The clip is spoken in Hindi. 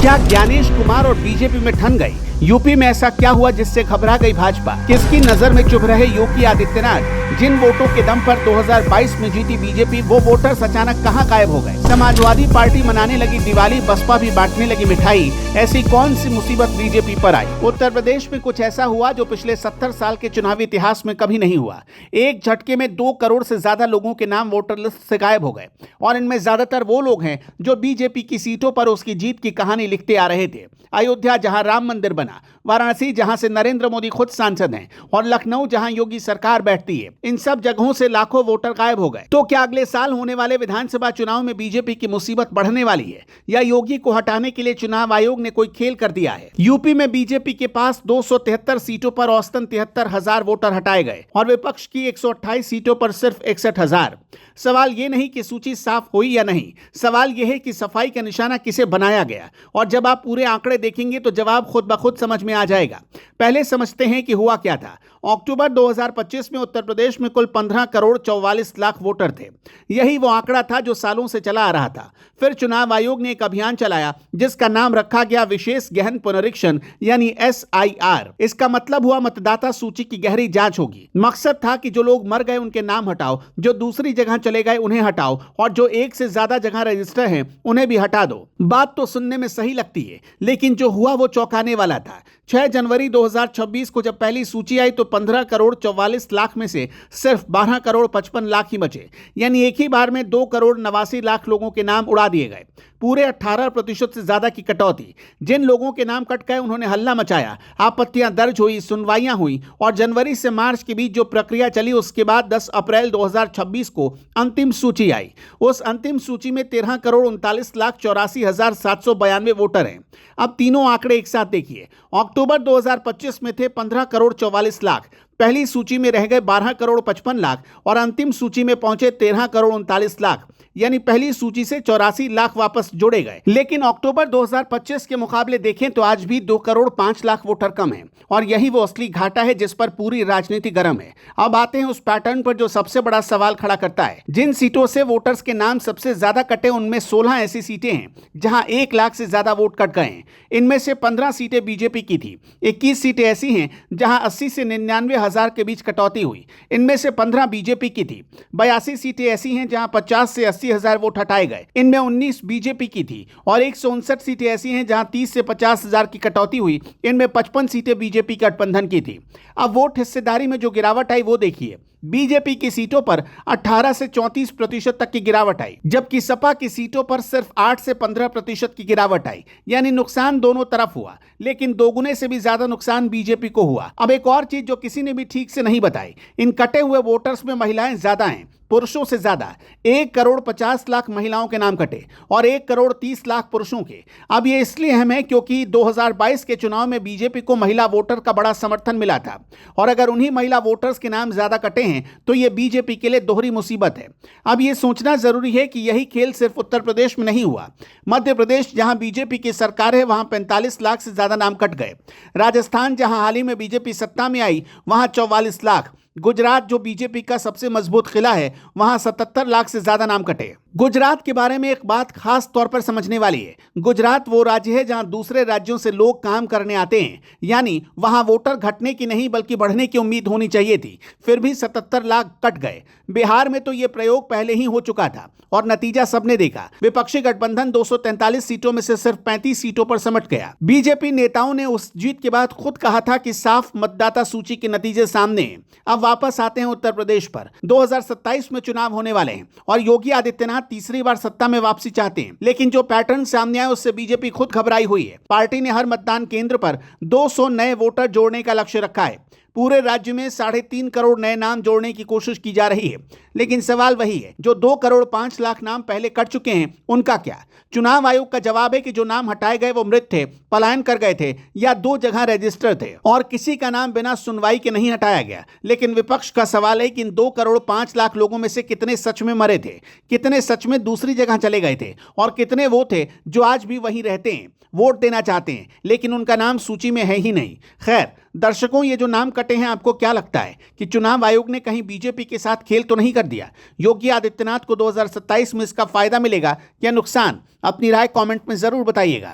क्या ज्ञानेश कुमार और बीजेपी में ठन गई? यूपी में ऐसा क्या हुआ जिससे घबरा गई भाजपा? किसकी नजर में चुभ रहे योगी आदित्यनाथ? जिन वोटों के दम पर 2022 में जीती बीजेपी, वो वोटर्स अचानक कहां गायब हो गए? समाजवादी पार्टी मनाने लगी दिवाली, बसपा भी बांटने लगी मिठाई। ऐसी कौन सी मुसीबत बीजेपी पर आई? उत्तर प्रदेश में कुछ ऐसा हुआ जो पिछले 70 साल के चुनावी इतिहास में कभी नहीं हुआ। एक झटके में 2 करोड़ से ज्यादा लोगों के नाम वोटर लिस्ट से गायब हो गए, और इनमें ज्यादातर वो लोग हैं जो बीजेपी की सीटों पर उसकी जीत की कहानी लिखते आ रहे थे। अयोध्या जहां राम मंदिर बना, वाराणसी जहां से नरेंद्र मोदी खुद सांसद हैं, और लखनऊ जहां योगी सरकार बैठती है, इन सब जगहों से लाखों वोटर गायब हो गए। तो क्या अगले साल होने वाले विधानसभा चुनाव में बीजेपी की मुसीबत बढ़ने वाली है, या योगी को हटाने के लिए चुनाव आयोग ने कोई खेल कर दिया है? यूपी में बीजेपी के पास 273 सीटों पर औसतन 73,000 वोटर हटाए गए, और विपक्ष की 128 सीटों पर सिर्फ 61,000। सवाल ये नहीं कि सूची साफ हुई या नहीं, सवाल यह है कि सफाई का निशाना किसे बनाया गया। और जब आप पूरे आंकड़े देखेंगे तो जवाब खुद ब खुद समझ में आ जाएगा। पहले समझते हैं कि हुआ क्या था। अक्टूबर 2025 में उत्तर प्रदेश में कुल 15 करोड़ 44 लाख वोटर थे। यही वो आंकड़ा था जो सालों से चला आ रहा था। फिर चुनाव आयोग ने एक अभियान चलाया जिसका नाम रखा गया विशेष गहन पुनरीक्षण, यानी SIR। इसका मतलब हुआ मतदाता सूची की गहरी जांच होगी। मकसद था कि जो लोग मर गए उनके नाम हटाओ, जो दूसरी जगह चले गए उन्हें हटाओ, और जो एक से ज्यादा जगह रजिस्टर हैं उन्हें भी हटा दो। बात तो सुनने में सही लगती है, लेकिन जो हुआ वो चौंकाने वाला था। 6 जनवरी 2026 को जब पहली सूची आई तो 15 करोड़ 44 लाख में से सिर्फ 12 करोड़ 55 लाख ही बचे, यानी एक ही बार में 2 करोड़ 89 लाख लोगों के नाम उड़ा दिए गए। पूरे 18% से ज्यादा की कटौती। जिन लोगों के नाम कट गए उन्होंने हल्ला मचाया, आपत्तियां दर्ज हुई, सुनवाइयां हुई, और जनवरी से मार्च के बीच जो प्रक्रिया चली, उसके बाद 10 अप्रैल 2026 को अंतिम सूची आई। उस अंतिम सूची में 13 करोड़ 39 लाख 84,792 वोटर हैं। अब तीनों आंकड़े एक साथ देखिए। अक्टूबर 2025 में थे 15 करोड़ 44 लाख, पहली सूची में रह गए 12 करोड़ 55 लाख, और अंतिम सूची में पहुंचे 13 करोड़ 39 लाख, यानी पहली सूची से 84 लाख वापस जोड़े गए। लेकिन अक्टूबर 2025 के मुकाबले देखें तो आज भी 2 करोड़ 5 लाख वोटर कम हैं, और यही वो असली घाटा है जिस पर पूरी राजनीति गर्म है। अब आते हैं उस पैटर्न पर जो सबसे बड़ा सवाल खड़ा करता है। जिन सीटों से वोटर्स के नाम सबसे ज्यादा कटे उनमें 16 ऐसी सीटें हैं जहां 1 लाख से ज्यादा वोट कट गए हैं। इनमें से 15 सीटें बीजेपी की थी। 21 सीटें ऐसी हैं जहां 80 से 99,000 के बीच कटौती हुई। इनमें से 15 बीजेपी की थी। 82 सीटें ऐसी हैं जहां 50 से 80,000 वोट हटाए गए। इनमें 19 बीजेपी की थी, और 159 सीटें ऐसी हैं जहां 30 से 50,000 की कटौती हुई। इनमें 55 सीटें बीजेपी गठबंधन की थी। अब वोट हिस्सेदारी में जो गिरावट आई वो देखिए। बीजेपी की सीटों पर 18 से 34% तक की गिरावट आई, जबकि सपा की सीटों पर सिर्फ 8 से 15% की गिरावट आई। यानी नुकसान दोनों तरफ हुआ, लेकिन दोगुने से भी ज्यादा नुकसान बीजेपी को हुआ। अब एक और चीज जो किसी ने भी ठीक से नहीं बताई, इन कटे हुए वोटर्स में महिलाएं ज्यादा हैं, पुरुषों से ज्यादा। 1 करोड़ 50 लाख महिलाओं के नाम कटे, और 1 करोड़ 30 लाख पुरुषों के। अब ये इसलिए अहम है क्योंकि 2022 के चुनाव में बीजेपी को महिला वोटर का बड़ा समर्थन मिला था, और अगर उन्हीं महिला वोटर्स के नाम ज्यादा कटे हैं तो यह बीजेपी के लिए दोहरी मुसीबत है। अब यह सोचना जरूरी है कि यही खेल सिर्फ उत्तर प्रदेश में नहीं हुआ। मध्य प्रदेश जहां बीजेपी की सरकार है वहां 45 लाख से ज्यादा नाम कट गए। राजस्थान जहां हाल ही में बीजेपी सत्ता में आई वहां 44 लाख। गुजरात जो बीजेपी का सबसे मजबूत किला है वहां 77 लाख से ज्यादा नाम कटे। गुजरात के बारे में एक बात खास तौर पर समझने वाली है। गुजरात वो राज्य है जहां दूसरे राज्यों से लोग काम करने आते हैं, यानी वहां वोटर घटने की नहीं बल्कि बढ़ने की उम्मीद होनी चाहिए थी। फिर भी 77 लाख कट गए। बिहार में तो यह प्रयोग पहले ही हो चुका था, और नतीजा सबने देखा। विपक्षी गठबंधन 243 सीटों में से सिर्फ 35 सीटों पर सिमट गया। बीजेपी नेताओं ने उस जीत के बाद खुद कहा था कि साफ मतदाता सूची के नतीजे सामने हैं। अब वापस आते हैं उत्तर प्रदेश पर। 2027 में चुनाव होने वाले हैं, और योगी आदित्यनाथ तीसरी बार सत्ता में वापसी चाहते हैं। लेकिन जो पैटर्न सामने आया उससे बीजेपी खुद घबराई हुई है। पार्टी ने हर मतदान केंद्र पर 200 नए वोटर जोड़ने का लक्ष्य रखा है। पूरे राज्य में 3.5 करोड़ नए नाम जोड़ने की कोशिश की जा रही है। लेकिन सवाल वही है, जो 2 करोड़ 5 लाख नाम पहले कट चुके हैं उनका क्या? चुनाव आयोग का जवाब है कि जो नाम हटाए गए वो मृत थे, पलायन कर गए थे, या 2 जगह रजिस्टर थे, और किसी का नाम बिना सुनवाई के नहीं हटाया गया। लेकिन विपक्ष का सवाल है कि इन 2 करोड़ 5 लाख लोगों में से कितने सच में मरे थे, कितने सच में दूसरी जगह चले गए थे, और कितने वो थे जो आज भी वहीं रहते हैं, वोट देना चाहते हैं, लेकिन उनका नाम सूची में है ही नहीं। खैर दर्शकों, ये जो नाम कटे हैं, आपको क्या लगता है कि चुनाव आयोग ने कहीं बीजेपी के साथ खेल तो नहीं कर दिया? योगी आदित्यनाथ को 2027 में इसका फायदा मिलेगा या नुकसान? अपनी राय कमेंट में जरूर बताइएगा।